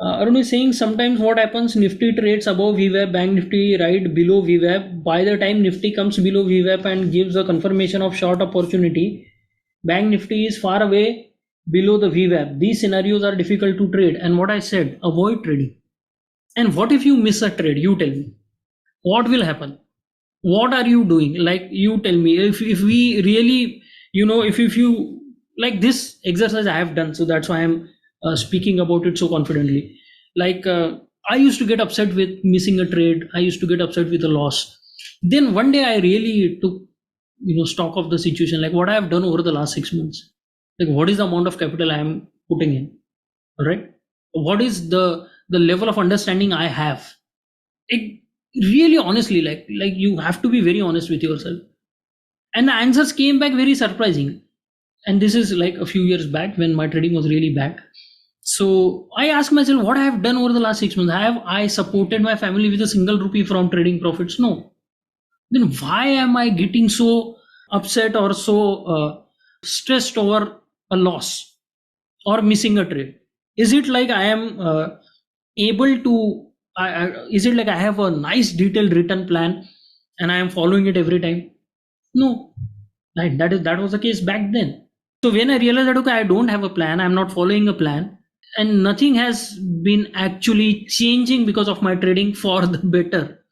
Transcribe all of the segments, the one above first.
Arun is saying sometimes what happens, Nifty trades above VWAP, Bank Nifty right below VWAP. By the time Nifty comes below VWAP and gives a confirmation of short opportunity, Bank Nifty is far away below the VWAP. These scenarios are difficult to trade. And what I said, avoid trading. And what if you miss a trade? You tell me. What will happen? What are you doing? Like, you tell me. If we really, if you like this exercise I have done, so that's why I'm speaking about it so confidently. Like, I used to get upset with missing a trade. I used to get upset with a loss. Then one day I really took stock of the situation, like what I have done over the last 6 months. Like, what is the amount of capital I am putting in? All right. What is the level of understanding I have? It really, honestly, like you have to be very honest with yourself. And the answers came back very surprising. And this is like a few years back when my trading was really bad. So I asked myself, what I have done over the last 6 months? Have I supported my family with a single rupee from trading profits? No. Then why am I getting so upset or so stressed over a loss or missing a trade? Is it like I am able to, is it like I have a nice detailed written plan and I am following it every time? No, right? That was the case back then. So when I realized that, okay, I don't have a plan, I'm not following a plan, and nothing has been actually changing because of my trading for the better.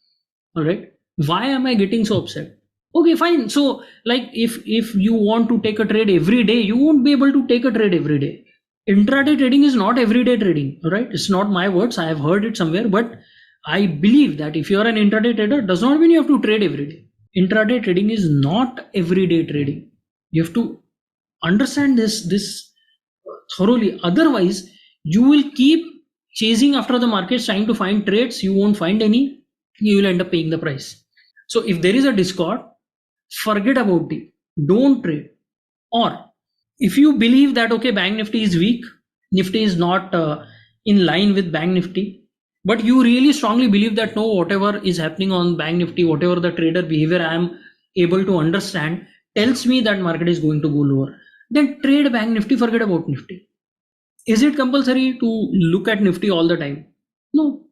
All right. Why am I getting so upset? Okay, fine. So like if you want to take a trade every day, you won't be able to take a trade every day. Intraday trading is not everyday trading. All right. It's not my words. I have heard it somewhere, but I believe that if you're an intraday trader, does not mean you have to trade every day. Intraday trading is not everyday trading. You have to understand this thoroughly. Otherwise, you will keep chasing after the markets, trying to find trades. You won't find any. You will end up paying the price. So if there is a discord, forget about it. Don't trade. Or if you believe that, okay, Bank Nifty is weak, Nifty is not in line with Bank Nifty, but you really strongly believe that no, whatever is happening on Bank Nifty, whatever the trader behavior I am able to understand, tells me that market is going to go lower, then trade Bank Nifty, forget about Nifty. Is it compulsory to look at Nifty all the time? No.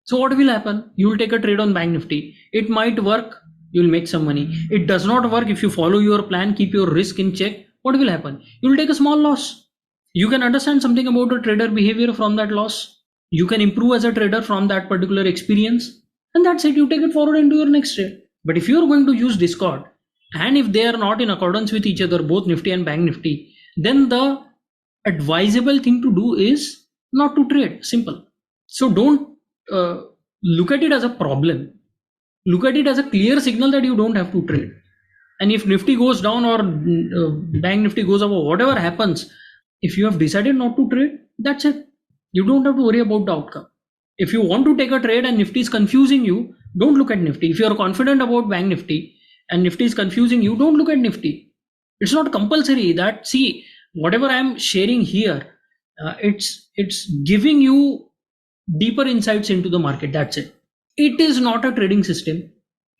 So what will happen? You will take a trade on Bank Nifty. It might work. You will make some money. It does not work. If you follow your plan, keep your risk in check, what will happen? You will take a small loss. You can understand something about a trader behavior from that loss. You can improve as a trader from that particular experience. And that's it. You take it forward into your next trade. But if you are going to use Discord, and if they are not in accordance with each other, both Nifty and Bank Nifty, then the advisable thing to do is not to trade. Simple. So don't look at it as a problem. Look at it as a clear signal that you don't have to trade. And if Nifty goes down or Bank Nifty goes up or whatever happens, if you have decided not to trade, that's it. You don't have to worry about the outcome. If you want to take a trade and Nifty is confusing you, don't look at Nifty. If you are confident about Bank Nifty and Nifty is confusing you, don't look at Nifty. It's not compulsory that, see, whatever I am sharing here, it's giving you deeper insights into the market. That's it. It is not a trading system.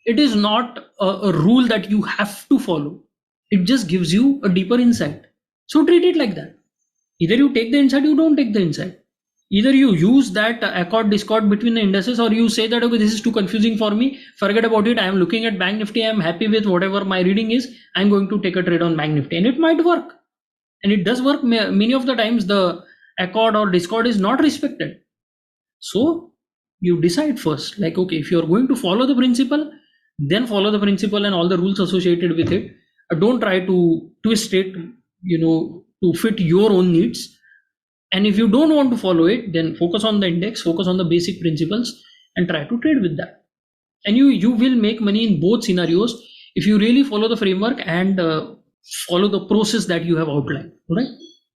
It is not a rule that you have to follow. It just gives you a deeper insight. So treat it like that. Either you take the insight, you don't take the insight. Either you use that accord discord between the indices, or you say that, okay, this is too confusing for me, forget about it, I am looking at Bank Nifty, I am happy with whatever my reading is, I am going to take a trade on Bank Nifty. And it might work. And it does work. Many of the times the accord or discord is not respected. So you decide first, like, okay, if you're going to follow the principle, then follow the principle and all the rules associated with it. Don't try to twist it, to fit your own needs. And if you don't want to follow it, then focus on the index, focus on the basic principles and try to trade with that. And you will make money in both scenarios if you really follow the framework and follow the process that you have outlined, right?